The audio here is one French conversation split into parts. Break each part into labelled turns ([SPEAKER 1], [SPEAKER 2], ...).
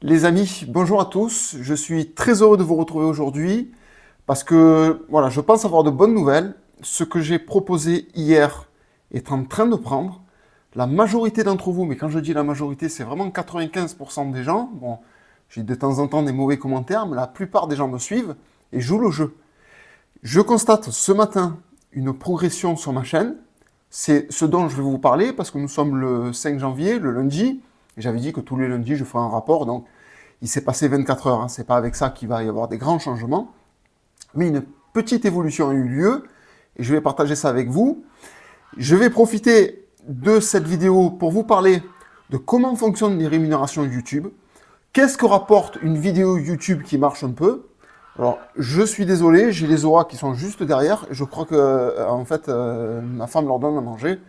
[SPEAKER 1] Les amis, bonjour à tous. Je suis très heureux de vous retrouver aujourd'hui parce que voilà, je pense avoir de bonnes nouvelles. Ce que j'ai proposé hier est en train de prendre. La majorité d'entre vous, mais quand je dis la majorité, c'est vraiment 95% des gens. Bon, j'ai de temps en temps des mauvais commentaires, mais la plupart des gens me suivent et jouent le jeu. Je constate ce matin une progression sur ma chaîne. C'est ce dont je vais vous parler parce que nous sommes le 5 janvier, le lundi. Et j'avais dit que tous les lundis, je ferai un rapport. Donc, il s'est passé 24 heures. Hein. C'est pas avec ça qu'il va y avoir des grands changements. Mais une petite évolution a eu lieu. Et je vais partager ça avec vous. Je vais profiter de cette vidéo pour vous parler de comment fonctionnent les rémunérations YouTube. Qu'est-ce que rapporte une vidéo YouTube qui marche un peu? Alors, je suis désolé, j'ai les auras qui sont juste derrière. Je crois que, en fait, ma femme leur donne à manger.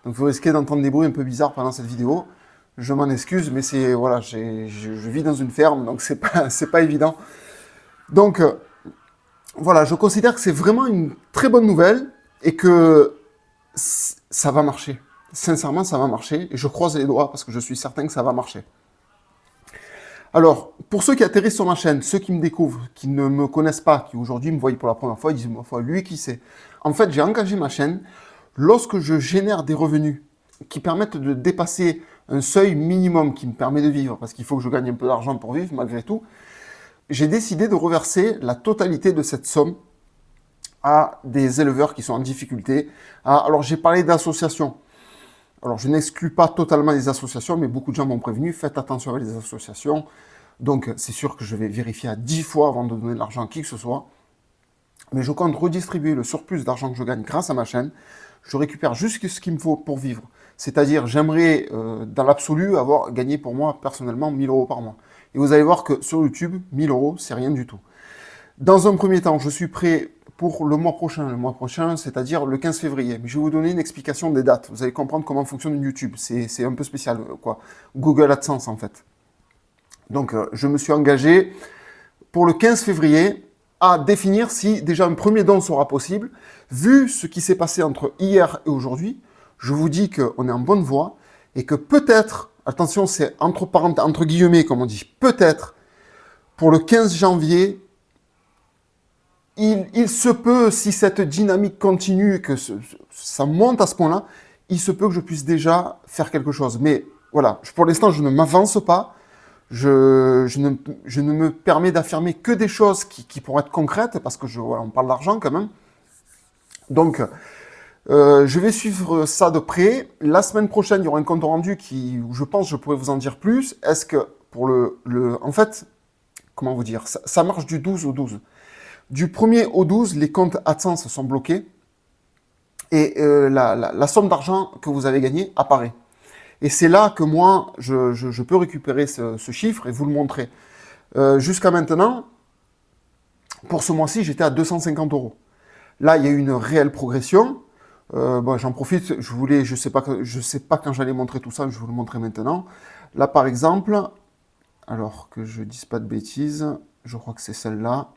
[SPEAKER 1] Donc, vous risquez d'entendre des bruits un peu bizarres pendant cette vidéo. Je m'en excuse, mais c'est voilà, je vis dans une ferme, donc c'est pas évident. Donc, voilà, je considère que c'est vraiment une très bonne nouvelle et que ça va marcher. Sincèrement, ça va marcher. Et je croise les doigts parce que je suis certain que ça va marcher. Alors, pour ceux qui atterrissent sur ma chaîne, ceux qui me découvrent, qui ne me connaissent pas, qui aujourd'hui me voient pour la première fois, ils disent, ma foi, lui qui c'est. En fait, j'ai engagé ma chaîne lorsque je génère des revenus qui permettent de dépasser un seuil minimum qui me permet de vivre, parce qu'il faut que je gagne un peu d'argent pour vivre malgré tout, j'ai décidé de reverser la totalité de cette somme à des éleveurs qui sont en difficulté. Alors, j'ai parlé d'associations. Alors, je n'exclus pas totalement les associations, mais beaucoup de gens m'ont prévenu, faites attention avec les associations. Donc, c'est sûr que je vais vérifier à 10 fois avant de donner de l'argent à qui que ce soit. Mais je compte redistribuer le surplus d'argent que je gagne grâce à ma chaîne. Je récupère juste ce qu'il me faut pour vivre. C'est-à-dire, j'aimerais, dans l'absolu, avoir gagné pour moi, personnellement, 1000 euros par mois. Et vous allez voir que sur YouTube, 1000 euros, c'est rien du tout. Dans un premier temps, je suis prêt pour le mois prochain, c'est-à-dire le 15 février. Mais je vais vous donner une explication des dates. Vous allez comprendre comment fonctionne YouTube. C'est un peu spécial, quoi. Google AdSense, en fait. Donc, je me suis engagé pour le 15 février à définir si déjà un premier don sera possible. Vu ce qui s'est passé entre hier et aujourd'hui, je vous dis qu'on est en bonne voie et que peut-être, attention, c'est entre guillemets, comme on dit, peut-être pour le 15 janvier, il se peut, si cette dynamique continue, que ça monte à ce point-là, il se peut que je puisse déjà faire quelque chose. Mais voilà, pour l'instant, je ne m'avance pas. Je ne me permets d'affirmer que des choses qui pourraient être concrètes, parce que voilà, on parle d'argent quand même. Donc, je vais suivre ça de près. La semaine prochaine, il y aura un compte rendu où je pense que je pourrais vous en dire plus. Est-ce que pour en fait, comment vous dire, ça marche du 12 au 12. Du 1er au 12, les comptes AdSense sont bloqués et la somme d'argent que vous avez gagnée apparaît. Et c'est là que moi, je peux récupérer ce chiffre et vous le montrer. Jusqu'à maintenant, pour ce mois-ci, j'étais à 250 euros. Là, il y a eu une réelle progression. Bon, j'en profite, je sais pas quand j'allais montrer tout ça, je vais vous le montrer maintenant. Là, par exemple, alors que je dise pas de bêtises, je crois que c'est celle-là.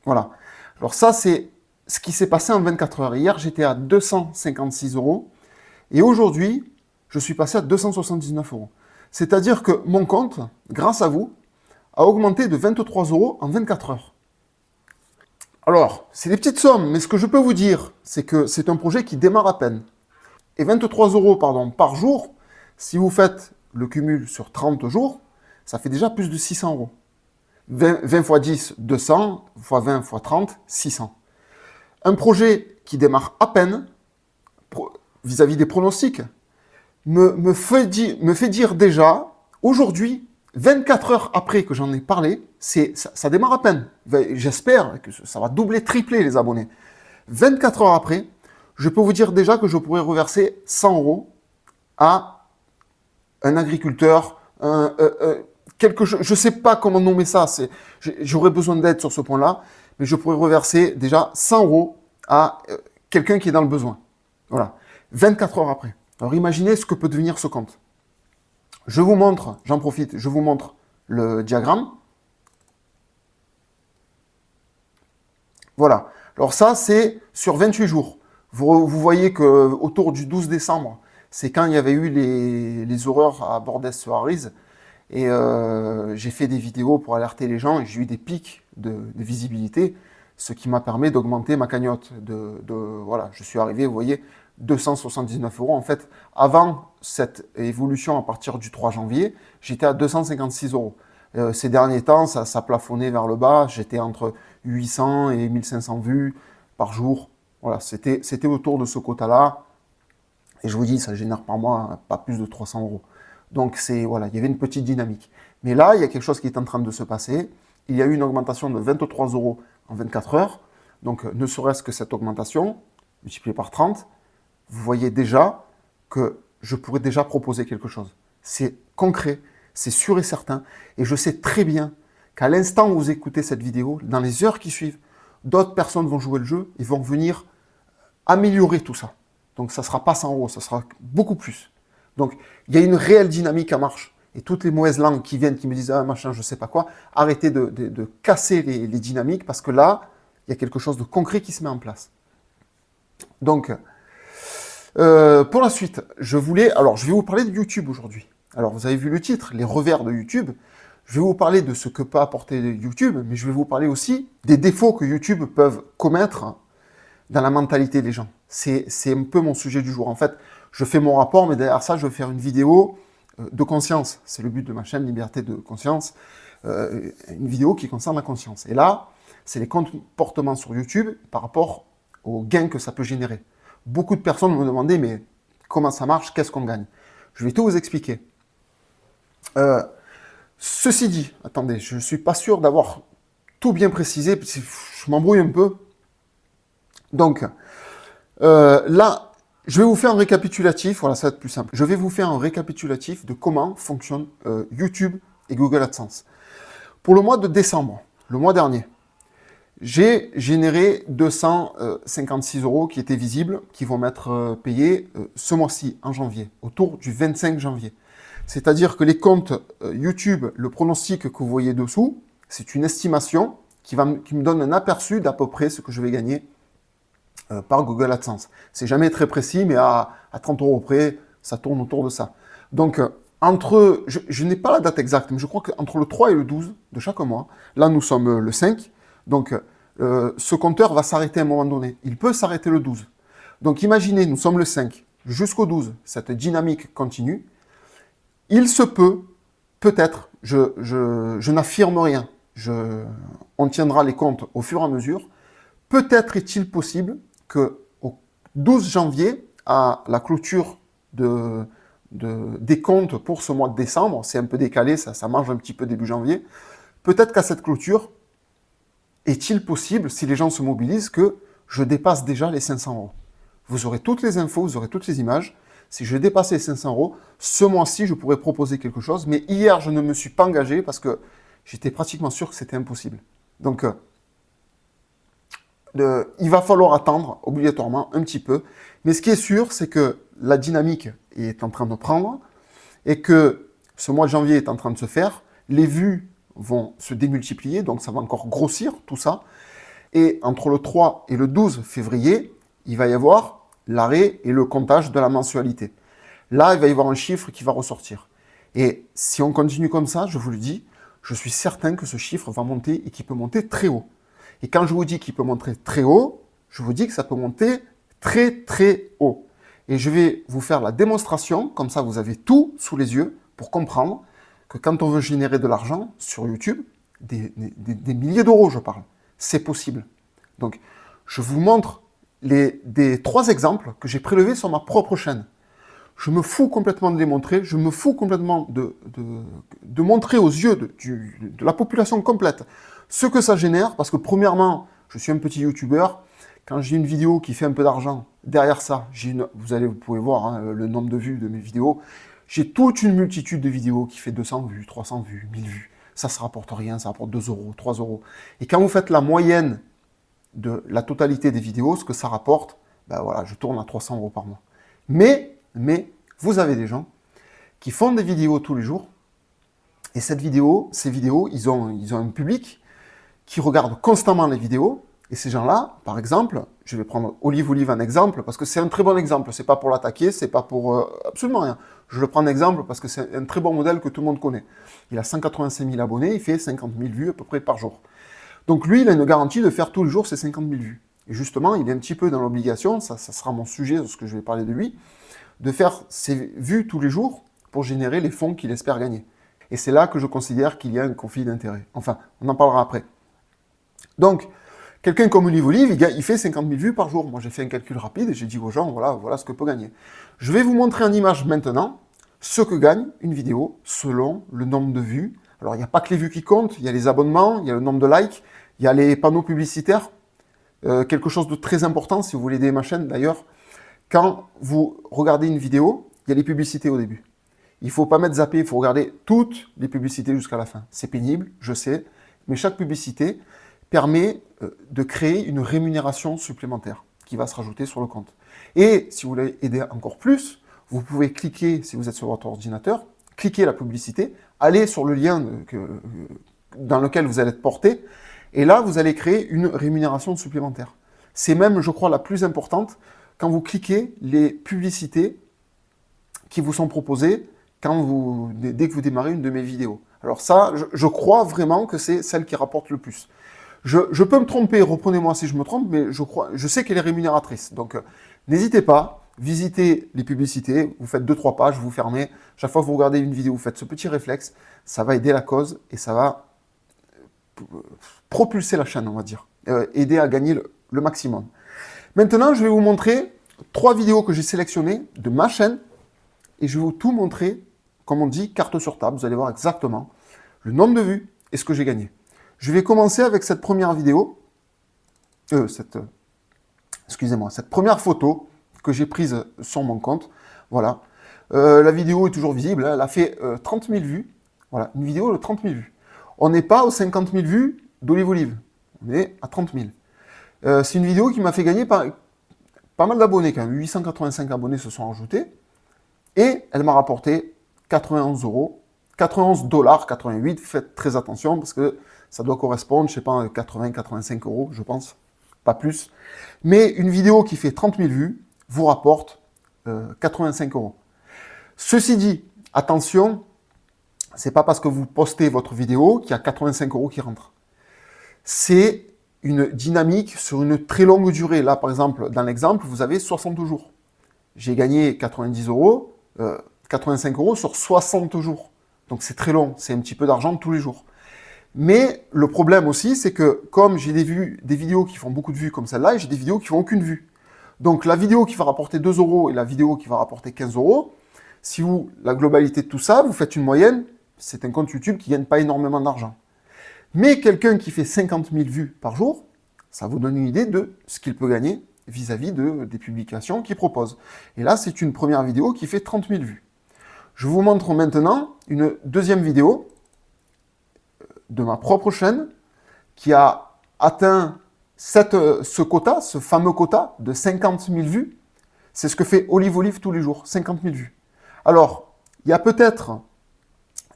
[SPEAKER 1] Voilà. Alors ça, c'est ce qui s'est passé en 24 heures. Hier, j'étais à 256 euros. Et aujourd'hui, je suis passé à 279 euros. C'est-à-dire que mon compte, grâce à vous, a augmenté de 23 euros en 24 heures. Alors, c'est des petites sommes, mais ce que je peux vous dire, c'est que c'est un projet qui démarre à peine. Et 23 euros par jour, si vous faites le cumul sur 30 jours, ça fait déjà plus de 600 euros. 20 x 10, 200, x 20 x 30, 600. Un projet qui démarre à peine, vis-à-vis des pronostics, me fait dire déjà, aujourd'hui, 24 heures après que j'en ai parlé, ça démarre à peine. J'espère que ça va doubler, tripler les abonnés. 24 heures après, je peux vous dire déjà que je pourrais reverser 100 euros à un agriculteur, quelque chose, je ne sais pas comment nommer ça, j'aurais besoin d'aide sur ce point-là, mais je pourrais reverser déjà 100 euros à quelqu'un qui est dans le besoin. Voilà, 24 heures après. Alors imaginez ce que peut devenir ce compte. Je vous montre, j'en profite, je vous montre le diagramme. Voilà, alors ça c'est sur 28 jours. Vous voyez qu'autour du 12 décembre, c'est quand il y avait eu les horreurs à Bordès-sur-Arize. Et j'ai fait des vidéos pour alerter les gens et j'ai eu des pics de visibilité, ce qui m'a permis d'augmenter ma cagnotte. Voilà, je suis arrivé, vous voyez, 279 euros. En fait, avant cette évolution, à partir du 3 janvier, j'étais à 256 euros. Ces derniers temps, ça plafonnait vers le bas. J'étais entre 800 et 1500 vues par jour. Voilà, c'était autour de ce quota-là. Et je vous dis, ça génère par mois pas plus de 300 euros. Donc, voilà, il y avait une petite dynamique. Mais là, il y a quelque chose qui est en train de se passer. Il y a eu une augmentation de 23 euros en 24 heures. Donc, ne serait-ce que cette augmentation, multipliée par 30, vous voyez déjà que je pourrais déjà proposer quelque chose. C'est concret, c'est sûr et certain. Et je sais très bien qu'à l'instant où vous écoutez cette vidéo, dans les heures qui suivent, d'autres personnes vont jouer le jeu et vont venir améliorer tout ça. Donc, ça ne sera pas 100 euros, ça sera beaucoup plus. Donc, il y a une réelle dynamique en marche. Et toutes les mauvaises langues qui viennent, qui me disent « Ah, machin, je ne sais pas quoi », arrêtez de casser les dynamiques parce que là, il y a quelque chose de concret qui se met en place. Donc, pour la suite, je vais vous parler de YouTube aujourd'hui. Alors, vous avez vu le titre, les revers de YouTube. Je vais vous parler de ce que peut apporter YouTube, mais je vais vous parler aussi des défauts que YouTube peuvent commettre dans la mentalité des gens. C'est un peu mon sujet du jour. En fait, je fais mon rapport, mais derrière ça, je vais faire une vidéo de conscience. C'est le but de ma chaîne Liberté de Conscience. Une vidéo qui concerne la conscience. Et là, c'est les comportements sur YouTube par rapport aux gains que ça peut générer. Beaucoup de personnes me demandaient, mais comment ça marche, qu'est-ce qu'on gagne? Je vais tout vous expliquer. Ceci dit, attendez, je ne suis pas sûr d'avoir tout bien précisé, parce que je m'embrouille un peu. Donc, là, je vais vous faire un récapitulatif, voilà, ça va être plus simple. Je vais vous faire un récapitulatif de comment fonctionne YouTube et Google AdSense. Pour le mois de décembre, le mois dernier, j'ai généré 256 euros qui étaient visibles, qui vont m'être payés ce mois-ci, en janvier, autour du 25 janvier. C'est-à-dire que les comptes YouTube, le pronostic que vous voyez dessous, c'est une estimation qui me donne un aperçu d'à peu près ce que je vais gagner par Google AdSense. C'est jamais très précis, mais à 30 euros près, ça tourne autour de ça. Donc, je n'ai pas la date exacte, mais je crois qu'entre le 3 et le 12 de chaque mois, là nous sommes le 5, donc ce compteur va s'arrêter à un moment donné. Il peut s'arrêter le 12. Donc imaginez, nous sommes le 5, jusqu'au 12, cette dynamique continue. Il se peut, peut-être, je n'affirme rien, on tiendra les comptes au fur et à mesure, peut-être est-il possible qu'au 12 janvier, à la clôture des comptes pour ce mois de décembre, c'est un peu décalé, ça mange un petit peu début janvier, peut-être qu'à cette clôture, est-il possible, si les gens se mobilisent, que je dépasse déjà les 500 euros? Vous aurez toutes les infos, vous aurez toutes les images. Si je dépasse les 500 euros, ce mois-ci, je pourrais proposer quelque chose. Mais hier, je ne me suis pas engagé parce que j'étais pratiquement sûr que c'était impossible. Donc, il va falloir attendre obligatoirement un petit peu. Mais ce qui est sûr, c'est que la dynamique est en train de prendre et que ce mois de janvier est en train de se faire. Les vues vont se démultiplier, donc ça va encore grossir tout ça. Et entre le 3 et le 12 février, il va y avoir l'arrêt et le comptage de la mensualité. Là, il va y avoir un chiffre qui va ressortir. Et si on continue comme ça, je vous le dis, je suis certain que ce chiffre va monter et qu'il peut monter très haut. Et quand je vous dis qu'il peut monter très haut, je vous dis que ça peut monter très très haut. Et je vais vous faire la démonstration, comme ça vous avez tout sous les yeux pour comprendre que quand on veut générer de l'argent sur YouTube, des milliers d'euros je parle, c'est possible. Donc je vous montre des 3 exemples que j'ai prélevés sur ma propre chaîne. Je me fous complètement de les montrer, je me fous complètement de montrer aux yeux de la population complète ce que ça génère, parce que premièrement, je suis un petit youtubeur, quand j'ai une vidéo qui fait un peu d'argent, derrière ça, vous pouvez voir hein, le nombre de vues de mes vidéos, j'ai toute une multitude de vidéos qui fait 200 vues, 300 vues, 1000 vues. Ça ne rapporte rien, ça rapporte 2 euros, 3 euros. Et quand vous faites la moyenne de la totalité des vidéos, ce que ça rapporte, ben voilà, je tourne à 300 euros par mois. Mais, vous avez des gens qui font des vidéos tous les jours, et ces vidéos, ils ont un public qui regarde constamment les vidéos, et ces gens-là, par exemple, je vais prendre Olive en exemple, parce que c'est un très bon exemple. C'est pas pour l'attaquer, c'est pas pour absolument rien. Je le prends en exemple parce que c'est un très bon modèle que tout le monde connaît. Il a 185 000 abonnés, il fait 50 000 vues à peu près par jour. Donc lui, il a une garantie de faire tous les jours ses 50 000 vues. Et justement, il est un petit peu dans l'obligation, ça sera mon sujet lorsque je vais parler de lui, de faire ses vues tous les jours pour générer les fonds qu'il espère gagner. Et c'est là que je considère qu'il y a un conflit d'intérêts. Enfin, on en parlera après. Donc, quelqu'un comme Olive, il fait 50 000 vues par jour. Moi, j'ai fait un calcul rapide et j'ai dit aux gens, voilà ce que peut gagner. Je vais vous montrer en image maintenant ce que gagne une vidéo selon le nombre de vues. Alors, il n'y a pas que les vues qui comptent, il y a les abonnements, il y a le nombre de likes, il y a les panneaux publicitaires. Quelque chose de très important, si vous voulez aider ma chaîne d'ailleurs, quand vous regardez une vidéo, il y a les publicités au début. Il ne faut pas mettre zappé, il faut regarder toutes les publicités jusqu'à la fin. C'est pénible, je sais, mais chaque publicité permet de créer une rémunération supplémentaire qui va se rajouter sur le compte. Et si vous voulez aider encore plus, vous pouvez cliquer, si vous êtes sur votre ordinateur, cliquer la publicité, aller sur le lien dans lequel vous allez être porté, et là, vous allez créer une rémunération supplémentaire. C'est même, je crois, la plus importante quand vous cliquez les publicités qui vous sont proposées dès que vous démarrez une de mes vidéos. Alors ça, je crois vraiment que c'est celle qui rapporte le plus. Je peux me tromper, reprenez-moi si je me trompe, mais je sais qu'elle est rémunératrice. Donc, n'hésitez pas, visitez les publicités, vous faites 2-3 pages, vous fermez. Chaque fois que vous regardez une vidéo, vous faites ce petit réflexe, ça va aider la cause et ça va propulser la chaîne, on va dire, aider à gagner le maximum. Maintenant, je vais vous montrer 3 vidéos que j'ai sélectionnées de ma chaîne et je vais vous tout montrer, comme on dit, carte sur table. Vous allez voir exactement le nombre de vues et ce que j'ai gagné. Je vais commencer avec cette première vidéo, cette première photo que j'ai prise sur mon compte. Voilà. La vidéo est toujours visible, elle a fait 30 000 vues. Voilà, une vidéo de 30 000 vues. On n'est pas aux 50 000 vues d'Olive. On est à 30 000. C'est une vidéo qui m'a fait gagner pas mal d'abonnés quand même. 885 abonnés se sont ajoutés. Et elle m'a rapporté 91 euros. 91 $, 88. Faites très attention parce que ça doit correspondre, je sais pas, 80-85 euros, je pense. Pas plus. Mais une vidéo qui fait 30 000 vues vous rapporte 85 euros. Ceci dit, attention, c'est pas parce que vous postez votre vidéo qu'il y a 85 euros qui rentrent. C'est une dynamique sur une très longue durée. Là, par exemple, dans l'exemple, vous avez 60 jours. J'ai gagné 90 euros, 85 euros sur 60 jours. Donc c'est très long, c'est un petit peu d'argent tous les jours. Mais le problème aussi, c'est que comme j'ai des vidéos qui font beaucoup de vues comme celle-là, et j'ai des vidéos qui font aucune vue. Donc la vidéo qui va rapporter 2 euros et la vidéo qui va rapporter 15 euros, si la globalité de tout ça, vous faites une moyenne, c'est un compte YouTube qui ne gagne pas énormément d'argent. Mais quelqu'un qui fait 50 000 vues par jour, ça vous donne une idée de ce qu'il peut gagner vis-à-vis des publications qu'il propose. Et là, c'est une première vidéo qui fait 30 000 vues. Je vous montre maintenant une deuxième vidéo de ma propre chaîne qui a atteint ce quota, ce fameux quota de 50 000 vues. C'est ce que fait Olive tous les jours, 50 000 vues. Alors, il y a peut-être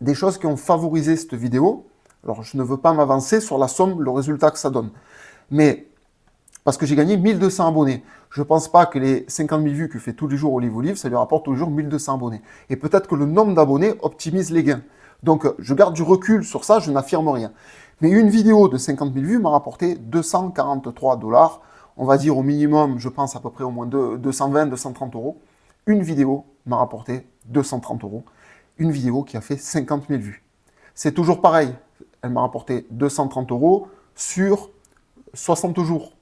[SPEAKER 1] des choses qui ont favorisé cette vidéo. Alors, je ne veux pas m'avancer sur la somme, le résultat que ça donne. Mais, parce que j'ai gagné 1200 abonnés. Je ne pense pas que les 50 000 vues que fait tous les jours Olive, ça lui rapporte tous les jours 1200 abonnés. Et peut-être que le nombre d'abonnés optimise les gains. Donc, je garde du recul sur ça, je n'affirme rien. Mais une vidéo de 50 000 vues m'a rapporté 243 $. On va dire au minimum, je pense à peu près au moins 220, 230 euros. Une vidéo m'a rapporté 230 euros. Une vidéo qui a fait 50 000 vues. C'est toujours pareil. Elle m'a rapporté 230 euros sur 60 jours.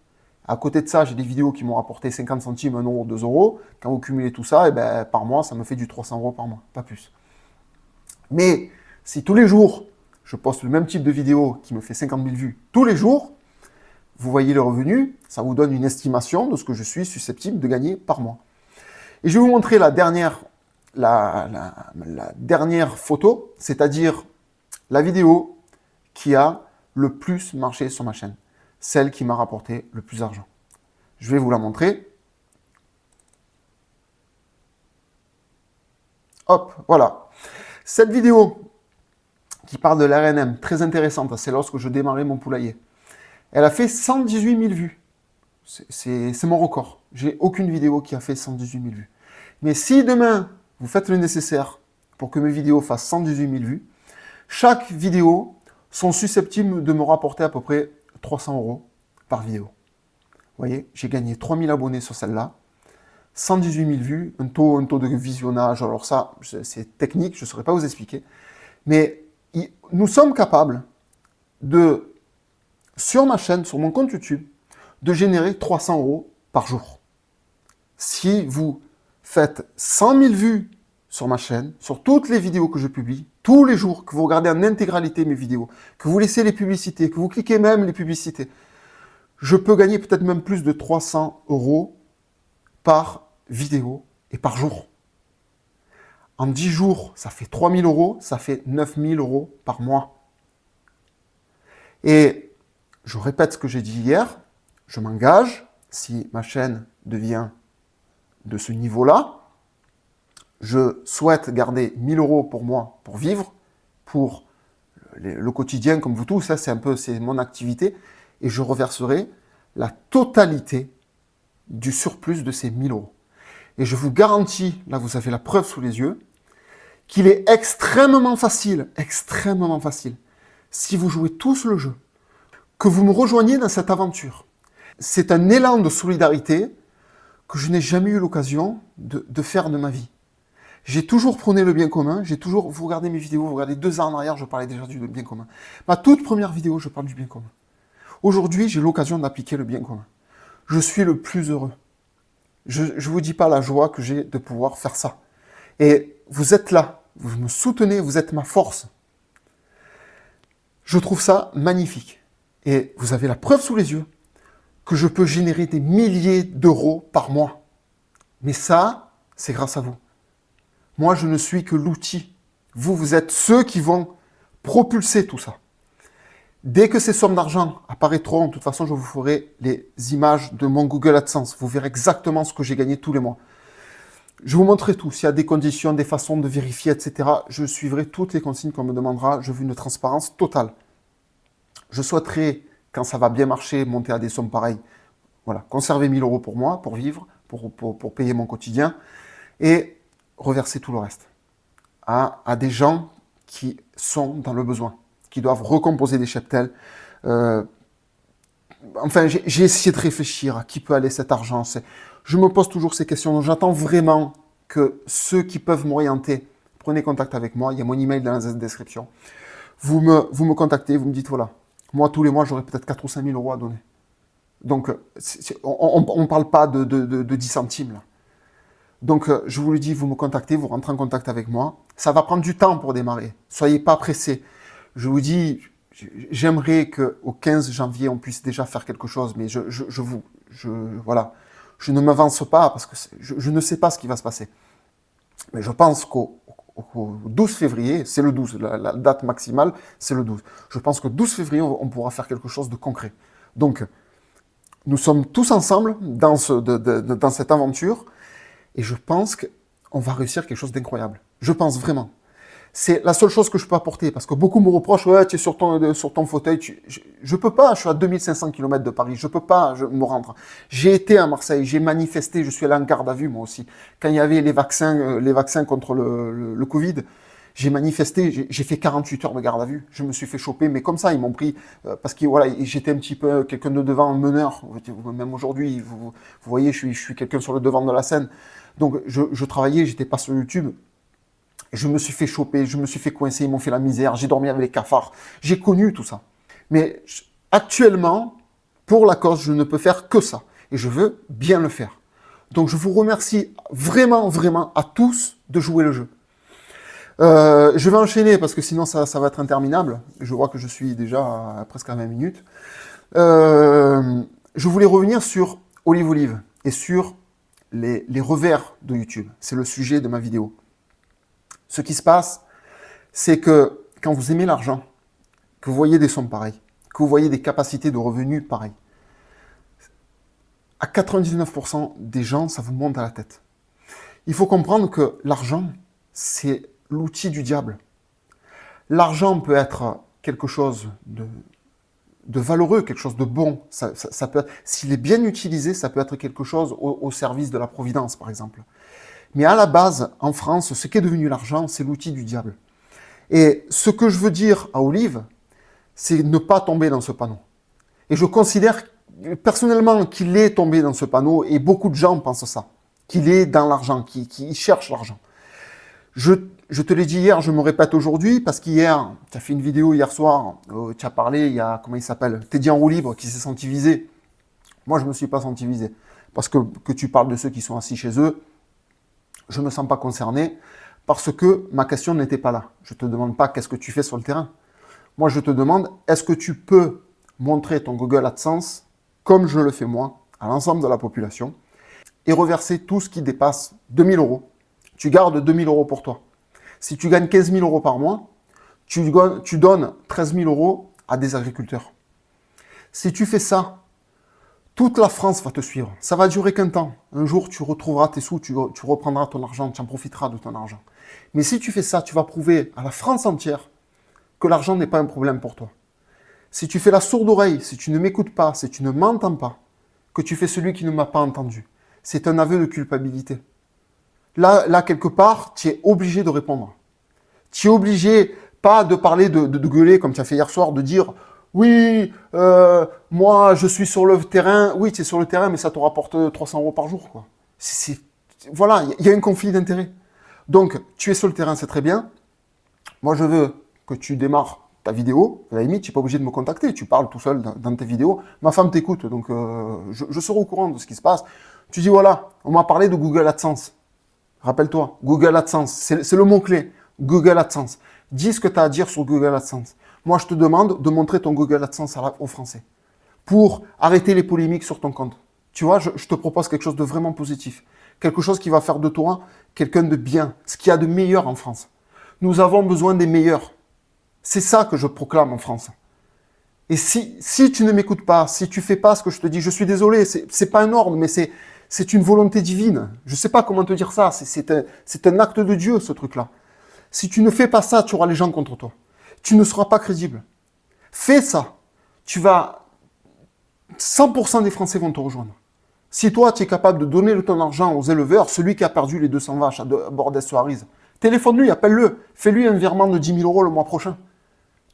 [SPEAKER 1] À côté de ça, j'ai des vidéos qui m'ont rapporté 50 centimes, 1 euro, 2 euros. Quand vous cumulez tout ça, par mois, ça me fait du 300 euros par mois, pas plus. Mais si tous les jours, je poste le même type de vidéo qui me fait 50 000 vues tous les jours, vous voyez le revenu, ça vous donne une estimation de ce que je suis susceptible de gagner par mois. Et je vais vous montrer la dernière photo, c'est-à-dire la vidéo qui a le plus marché sur ma chaîne, celle qui m'a rapporté le plus d'argent. Je vais vous la montrer. Hop, voilà. Cette vidéo qui parle de l'RNM, très intéressante, c'est lorsque je démarrais mon poulailler. Elle a fait 118 000 vues. C'est mon record. J'ai aucune vidéo qui a fait 118 000 vues. Mais si demain, vous faites le nécessaire pour que mes vidéos fassent 118 000 vues, chaque vidéo sont susceptibles de me rapporter à peu près 300 € par vidéo. Vous voyez, j'ai gagné 3000 abonnés sur celle-là, 118 000 vues, un taux de visionnage, alors ça, c'est technique, je ne saurais pas vous expliquer. Mais nous sommes capables de, sur ma chaîne, sur mon compte YouTube, de générer 300 € par jour. Si vous faites 100 000 vues sur ma chaîne, sur toutes les vidéos que je publie, tous les jours, que vous regardez en intégralité mes vidéos, que vous laissez les publicités, que vous cliquez même les publicités, je peux gagner peut-être même plus de 300 € par vidéo et par jour. En 10 jours, ça fait 3 000 €, ça fait 9 000 € par mois. Et je répète ce que j'ai dit hier, je m'engage, si ma chaîne devient de ce niveau-là, je souhaite garder 1 000 € pour moi, pour vivre, pour le quotidien comme vous tous, ça c'est mon activité, et je reverserai la totalité du surplus de ces 1 000 €. Et je vous garantis, là vous avez la preuve sous les yeux, qu'il est extrêmement facile, si vous jouez tous le jeu, que vous me rejoigniez dans cette aventure. C'est un élan de solidarité que je n'ai jamais eu l'occasion de faire de ma vie. J'ai toujours prôné le bien commun, vous regardez mes vidéos, vous regardez 2 ans en arrière, je parlais déjà du bien commun. Ma toute première vidéo, je parle du bien commun. Aujourd'hui, j'ai l'occasion d'appliquer le bien commun. Je suis le plus heureux. Je ne vous dis pas la joie que j'ai de pouvoir faire ça. Et vous êtes là, vous me soutenez, vous êtes ma force. Je trouve ça magnifique. Et vous avez la preuve sous les yeux que je peux générer des milliers d'euros par mois. Mais ça, c'est grâce à vous. Moi, je ne suis que l'outil. Vous, vous êtes ceux qui vont propulser tout ça. Dès que ces sommes d'argent apparaîtront, de toute façon, je vous ferai les images de mon Google AdSense. Vous verrez exactement ce que j'ai gagné tous les mois. Je vous montrerai tout. S'il y a des conditions, des façons de vérifier, etc., je suivrai toutes les consignes qu'on me demandera. Je veux une transparence totale. Je souhaiterais, quand ça va bien marcher, monter à des sommes pareilles. Voilà, conserver 1 000 € pour moi, pour vivre, pour payer mon quotidien, et reverser tout le reste à des gens qui sont dans le besoin, qui doivent recomposer des cheptels. Enfin, j'ai essayé de réfléchir à qui peut aller cet argent. Je me pose toujours ces questions. Donc, j'attends vraiment que ceux qui peuvent m'orienter, prenez contact avec moi. Il y a mon email dans la description. Vous me contactez, vous me dites, voilà, moi, tous les mois, j'aurai peut-être 4 ou 5 000 € à donner. Donc, on ne parle pas de 10 centimes, là. Donc, je vous le dis, vous me contactez, vous rentrez en contact avec moi. Ça va prendre du temps pour démarrer. Soyez pas pressés. Je vous dis, j'aimerais qu'au 15 janvier, on puisse déjà faire quelque chose, mais voilà, je ne m'avance pas parce que je ne sais pas ce qui va se passer. Mais je pense qu'au 12 février, c'est le 12, la date maximale, c'est le 12. Je pense qu'au 12 février, on pourra faire quelque chose de concret. Donc, nous sommes tous ensemble dans cette aventure. Et je pense qu'on va réussir quelque chose d'incroyable. Je pense vraiment. C'est la seule chose que je peux apporter. Parce que beaucoup me reprochent, ouais, tu es sur ton fauteuil. Je peux pas, je suis à 2500 km de Paris. Je peux pas me rendre. J'ai été à Marseille, j'ai manifesté, je suis allé en garde à vue moi aussi. Quand il y avait les vaccins contre le Covid, j'ai manifesté, j'ai fait 48 heures de garde à vue. Je me suis fait choper, mais comme ça, ils m'ont pris, parce que voilà, j'étais un petit peu quelqu'un de devant, un meneur. Même aujourd'hui, vous voyez, je suis quelqu'un sur le devant de la scène. Donc, je travaillais, j'étais pas sur YouTube. Je me suis fait choper, je me suis fait coincer, ils m'ont fait la misère, j'ai dormi avec les cafards. J'ai connu tout ça. Mais actuellement, pour la cause, je ne peux faire que ça. Et je veux bien le faire. Donc, je vous remercie vraiment, vraiment à tous de jouer le jeu. Je vais enchaîner parce que sinon ça va être interminable. Je vois que je suis déjà presque à 20 minutes. Je voulais revenir sur Olive et sur les revers de YouTube. C'est le sujet de ma vidéo. Ce qui se passe, c'est que quand vous aimez l'argent, que vous voyez des sommes pareilles, que vous voyez des capacités de revenus pareilles, à 99% des gens, ça vous monte à la tête. Il faut comprendre que l'argent, c'est l'outil du diable. L'argent peut être quelque chose de valeureux, quelque chose de bon. Ça peut être, s'il est bien utilisé, ça peut être quelque chose au service de la providence, par exemple. Mais à la base, en France, ce qu'est devenu l'argent, c'est l'outil du diable. Et ce que je veux dire à Olive, c'est ne pas tomber dans ce panneau. Et je considère personnellement qu'il est tombé dans ce panneau, et beaucoup de gens pensent ça, qu'il est dans l'argent, qu'il cherche l'argent. Je te l'ai dit hier, je me répète aujourd'hui, parce qu'hier, tu as fait une vidéo hier soir, tu as parlé, il y a, comment il s'appelle, Teddy en roue libre, qui s'est senti visé. Moi, je ne me suis pas senti visé. Parce que tu parles de ceux qui sont assis chez eux, je ne me sens pas concerné, parce que ma question n'était pas là. Je ne te demande pas qu'est-ce que tu fais sur le terrain. Moi, je te demande, est-ce que tu peux montrer ton Google AdSense, comme je le fais moi, à l'ensemble de la population, et reverser tout ce qui dépasse 2000 euros. Tu gardes 2000 euros pour toi. Si tu gagnes 15 000 euros par mois, tu donnes 13 000 euros à des agriculteurs. Si tu fais ça, toute la France va te suivre. Ça va durer qu'un temps. Un jour, tu retrouveras tes sous, tu reprendras ton argent, tu en profiteras de ton argent. Mais si tu fais ça, tu vas prouver à la France entière que l'argent n'est pas un problème pour toi. Si tu fais la sourde oreille, si tu ne m'écoutes pas, si tu ne m'entends pas, que tu fais celui qui ne m'a pas entendu, c'est un aveu de culpabilité. Là, quelque part, tu es obligé de répondre. Tu es obligé, pas de parler, de gueuler, comme tu as fait hier soir, de dire « Oui, moi, je suis sur le terrain. » Oui, tu es sur le terrain, mais ça te rapporte 300 euros par jour, quoi. Voilà, il y a un conflit d'intérêts. Donc, tu es sur le terrain, c'est très bien. Moi, je veux que tu démarres ta vidéo. À la limite, tu n'es pas obligé de me contacter. Tu parles tout seul dans tes vidéos. Ma femme t'écoute, donc je serai au courant de ce qui se passe. Tu dis, voilà, on m'a parlé de Google AdSense. Rappelle-toi, Google AdSense, c'est le mot-clé. Google AdSense. Dis ce que tu as à dire sur Google AdSense. Moi, je te demande de montrer ton Google AdSense aux Français pour arrêter les polémiques sur ton compte. Tu vois, je te propose quelque chose de vraiment positif. Quelque chose qui va faire de toi quelqu'un de bien. Ce qu'il y a de meilleur en France. Nous avons besoin des meilleurs. C'est ça que je proclame en France. Et si tu ne m'écoutes pas, si tu fais pas ce que je te dis, je suis désolé, c'est pas un ordre, mais c'est une volonté divine. Je sais pas comment te dire ça. C'est un acte de Dieu, ce truc-là. Si tu ne fais pas ça, tu auras les gens contre toi. Tu ne seras pas crédible. Fais ça. 100% des Français vont te rejoindre. Si toi, tu es capable de donner ton argent aux éleveurs, celui qui a perdu les 200 vaches à Bordès-Soarise, téléphone-lui, appelle-le, fais-lui un virement de 10 000 euros le mois prochain.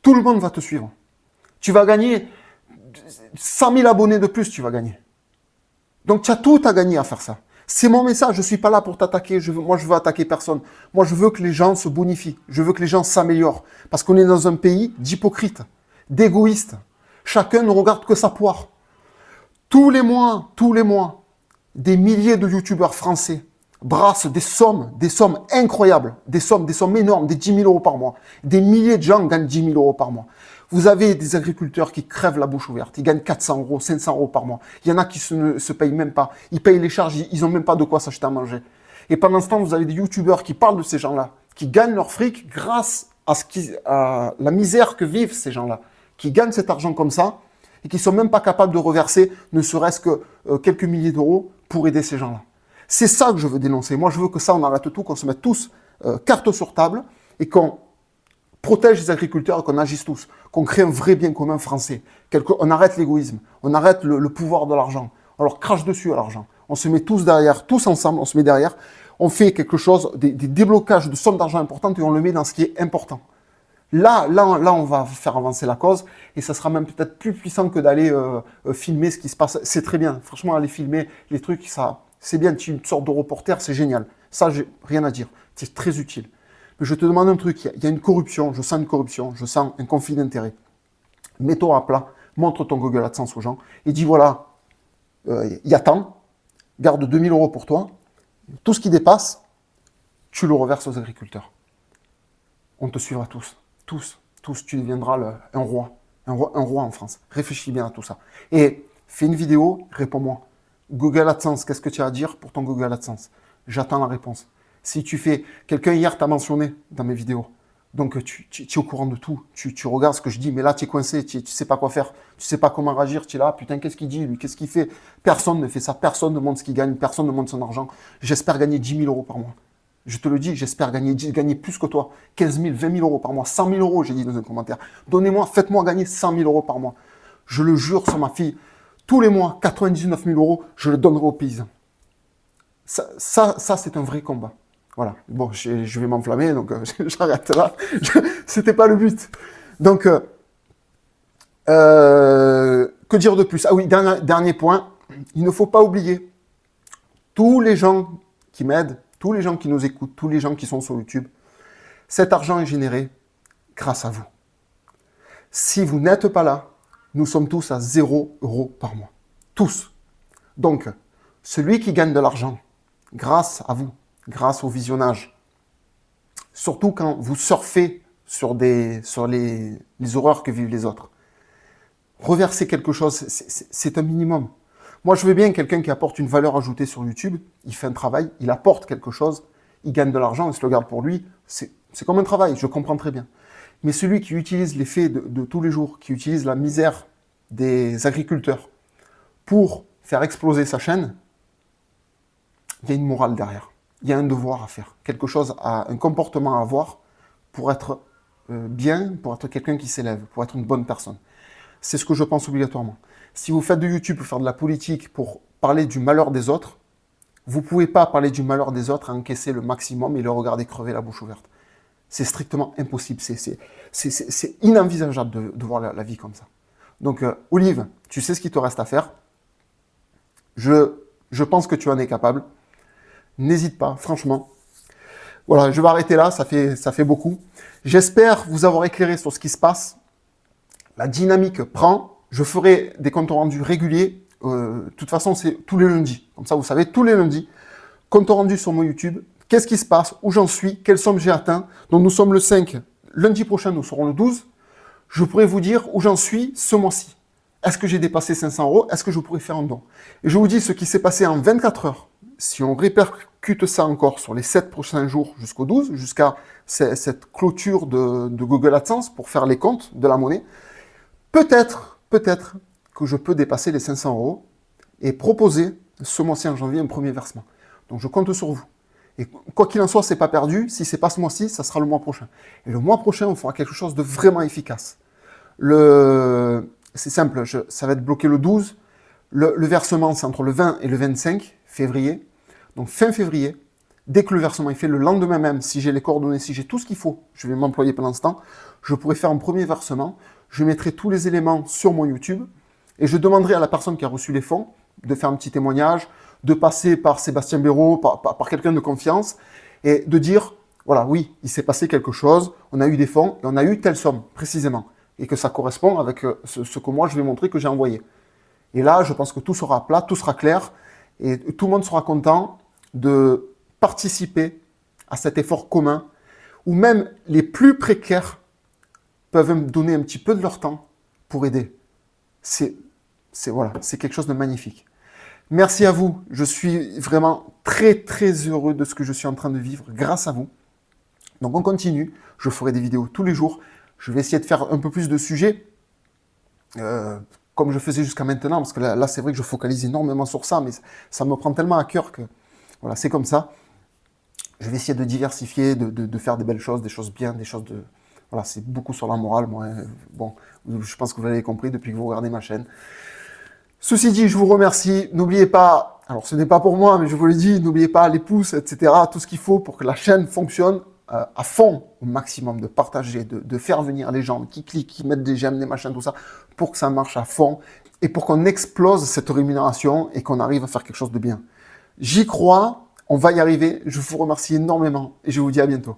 [SPEAKER 1] Tout le monde va te suivre. Tu vas gagner 100 000 abonnés de plus, tu vas gagner. Donc, tu as tout à gagner à faire ça. C'est mon message, je ne suis pas là pour t'attaquer, moi je veux attaquer personne. Moi je veux que les gens se bonifient, je veux que les gens s'améliorent. Parce qu'on est dans un pays d'hypocrites, d'égoïstes. Chacun ne regarde que sa poire. Tous les mois, des milliers de youtubeurs français brassent des sommes incroyables, des sommes énormes, des 10 000 euros par mois. Des milliers de gens gagnent 10 000 euros par mois. Vous avez des agriculteurs qui crèvent la bouche ouverte. Ils gagnent 400 euros, 500 euros par mois. Il y en a qui ne se payent même pas. Ils payent les charges, ils n'ont même pas de quoi s'acheter à manger. Et pendant ce temps, vous avez des youtubeurs qui parlent de ces gens-là, qui gagnent leur fric grâce à la misère que vivent ces gens-là, qui gagnent cet argent comme ça et qui ne sont même pas capables de reverser ne serait-ce que quelques milliers d'euros pour aider ces gens-là. C'est ça que je veux dénoncer. Moi, je veux que ça, on arrête tout, qu'on se mette tous carte sur table et qu'on protège les agriculteurs et qu'on agisse tous, qu'on crée un vrai bien commun français, on arrête l'égoïsme, on arrête le pouvoir de l'argent, on leur crache dessus à l'argent, on se met tous derrière, tous ensemble, on se met derrière, on fait quelque chose, des déblocages de sommes d'argent importantes et on le met dans ce qui est important. Là, on va faire avancer la cause et ça sera même peut-être plus puissant que d'aller filmer ce qui se passe. C'est très bien, franchement, aller filmer les trucs, ça, c'est bien, tu es une sorte de reporter, c'est génial. Ça, j'ai rien à dire, c'est très utile. Mais je te demande un truc, il y a une corruption, je sens un conflit d'intérêts. Mets-toi à plat, montre ton Google AdSense aux gens et dis voilà, il y a tant, garde 2000 euros pour toi, tout ce qui dépasse, tu le reverses aux agriculteurs. On te suivra tous, tu deviendras un roi en France. Réfléchis bien à tout ça. Et fais une vidéo, réponds-moi. Google AdSense, qu'est-ce que tu as à dire pour ton Google AdSense? J'attends la réponse. Si tu fais... Quelqu'un hier t'a mentionné dans mes vidéos. Donc, tu es au courant de tout. Tu regardes ce que je dis, mais là, tu es coincé. Tu sais pas quoi faire. Tu sais pas comment réagir. Tu es là, putain, qu'est-ce qu'il dit, lui? Qu'est-ce qu'il fait? Personne ne fait ça. Personne ne montre ce qu'il gagne. Personne ne montre son argent. J'espère gagner 10 000 euros par mois. Je te le dis, j'espère gagner plus que toi. 15 000, 20 000 euros par mois. 100 000 euros, j'ai dit dans un commentaire. Donnez-moi, faites-moi gagner 100 000 euros par mois. Je le jure sur ma fille. Tous les mois, 99 000 euros, je le donnerai aux paysans. Ça c'est un vrai combat. Voilà. Bon, je vais m'enflammer, donc j'arrête là. C'était pas le but. Donc, que dire de plus? Ah oui, dernier point. Il ne faut pas oublier tous les gens qui m'aident, tous les gens qui nous écoutent, tous les gens qui sont sur YouTube. Cet argent est généré grâce à vous. Si vous n'êtes pas là, nous sommes tous à 0 € par mois. Tous. Donc, celui qui gagne de l'argent, grâce à vous, grâce au visionnage, surtout quand vous surfez sur les horreurs que vivent les autres, reverser quelque chose, c'est un minimum. Moi, je veux bien quelqu'un qui apporte une valeur ajoutée sur YouTube, il fait un travail, il apporte quelque chose, il gagne de l'argent, il se le garde pour lui, c'est comme un travail, je comprends très bien. Mais celui qui utilise les faits de tous les jours, qui utilise la misère des agriculteurs pour faire exploser sa chaîne, il y a une morale derrière. Il y a un devoir à faire, quelque chose, un comportement à avoir pour être bien, pour être quelqu'un qui s'élève, pour être une bonne personne. C'est ce que je pense obligatoirement. Si vous faites de YouTube pour faire de la politique, pour parler du malheur des autres, vous ne pouvez pas parler du malheur des autres, encaisser le maximum et le regarder crever la bouche ouverte. C'est strictement impossible. C'est inenvisageable de voir la vie comme ça. Donc, Olive, tu sais ce qu'il te reste à faire. Je pense que tu en es capable. N'hésite pas, franchement. Voilà, je vais arrêter là, ça fait beaucoup. J'espère vous avoir éclairé sur ce qui se passe. La dynamique prend. Je ferai des comptes rendus réguliers. De toute façon, c'est tous les lundis. Comme ça, vous savez, tous les lundis. Compte rendu sur mon YouTube. Qu'est-ce qui se passe? Où j'en suis? Quelle somme j'ai atteint? Donc, nous sommes le 5. Lundi prochain, nous serons le 12. Je pourrai vous dire où j'en suis ce mois-ci. Est-ce que j'ai dépassé 500 €? Est-ce que je pourrais faire un don? Et je vous dis ce qui s'est passé en 24 heures. Si on répercute ça encore sur les 7 prochains jours jusqu'au 12, jusqu'à cette clôture de Google AdSense pour faire les comptes de la monnaie, peut-être que je peux dépasser les 500 € et proposer ce mois-ci en janvier un premier versement. Donc je compte sur vous. Et quoi qu'il en soit, c'est pas perdu. Si c'est pas ce mois-ci, ça sera le mois prochain. Et le mois prochain, on fera quelque chose de vraiment efficace. C'est simple, ça va être bloqué le 12. Le versement, c'est entre le 20 et le 25 février. Donc fin février, dès que le versement est fait, le lendemain même, si j'ai les coordonnées, si j'ai tout ce qu'il faut, je vais m'employer pendant ce temps, je pourrai faire un premier versement. Je mettrai tous les éléments sur mon YouTube et je demanderai à la personne qui a reçu les fonds de faire un petit témoignage, de passer par Sébastien Béraud, par quelqu'un de confiance et de dire, voilà, oui, il s'est passé quelque chose, on a eu des fonds et on a eu telle somme, précisément, et que ça correspond avec ce que moi je vais montrer que j'ai envoyé. Et là, je pense que tout sera plat, tout sera clair et tout le monde sera content de participer à cet effort commun où même les plus précaires peuvent me donner un petit peu de leur temps pour aider. C'est quelque chose de magnifique. Merci à vous. Je suis vraiment très, très heureux de ce que je suis en train de vivre grâce à vous. Donc, on continue. Je ferai des vidéos tous les jours. Je vais essayer de faire un peu plus de sujets, comme je faisais jusqu'à maintenant, parce que là c'est vrai que je focalise énormément sur ça, mais ça me prend tellement à cœur que, voilà, c'est comme ça. Je vais essayer de diversifier, de faire des belles choses, des choses bien, des choses de... Voilà, c'est beaucoup sur la morale, moi. Bon, je pense que vous l'avez compris depuis que vous regardez ma chaîne. Ceci dit, je vous remercie. N'oubliez pas, alors ce n'est pas pour moi, mais je vous l'ai dit, n'oubliez pas les pouces, etc. Tout ce qu'il faut pour que la chaîne fonctionne à fond, au maximum, de partager, de faire venir les gens qui cliquent, qui mettent des j'aime, des machins, tout ça, pour que ça marche à fond et pour qu'on explose cette rémunération et qu'on arrive à faire quelque chose de bien. J'y crois, on va y arriver. Je vous remercie énormément et je vous dis à bientôt.